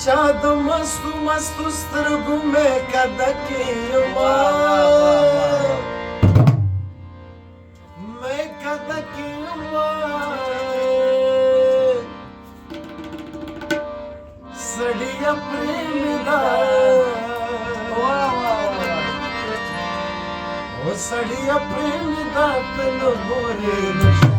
چا د مستو مستو سترګو مې کده کېما مې کده کېما سړیا پرېمدا او سړیا پرېمدا په لورې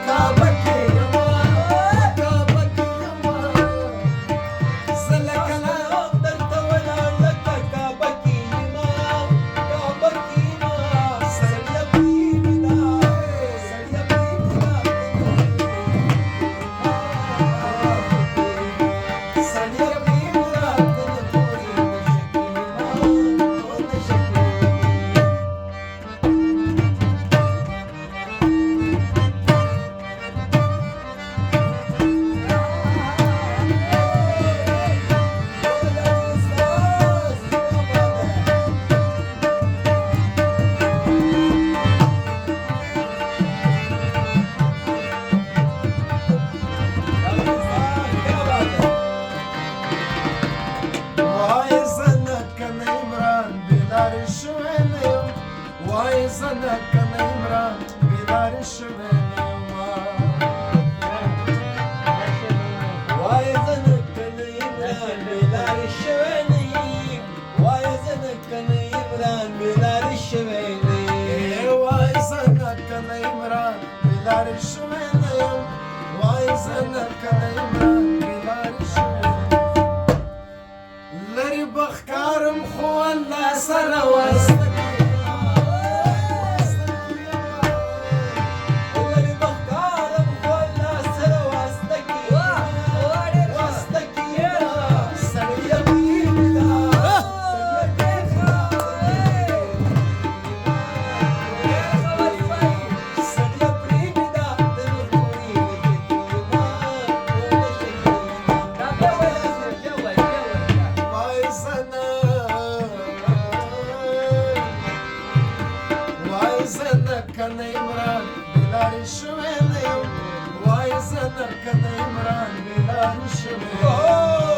کعبه کې یمه کعبه کې یمه زه لکه لا درته ولاړ لکه کعبه کې یمه کعبه کې یمه سړیه پرېږدي دا سړیه پرېږدي دا سړیه پرېږدي دا ته د پورې نشه کې وای زنه کنه عمران بیدار شوی نیما وای زنه کنه عمران بیدار شوی نیم وای زنه کنه عمران بیدار شوی نیم وای زنه کنه عمران بیدار شوی نیم وای زنه کنه عمران بیدار شوی لری بخکارم خو الله سره واسطه کنه عمران بیدار شوی نیم وای زنه کنه عمران بیدار شوی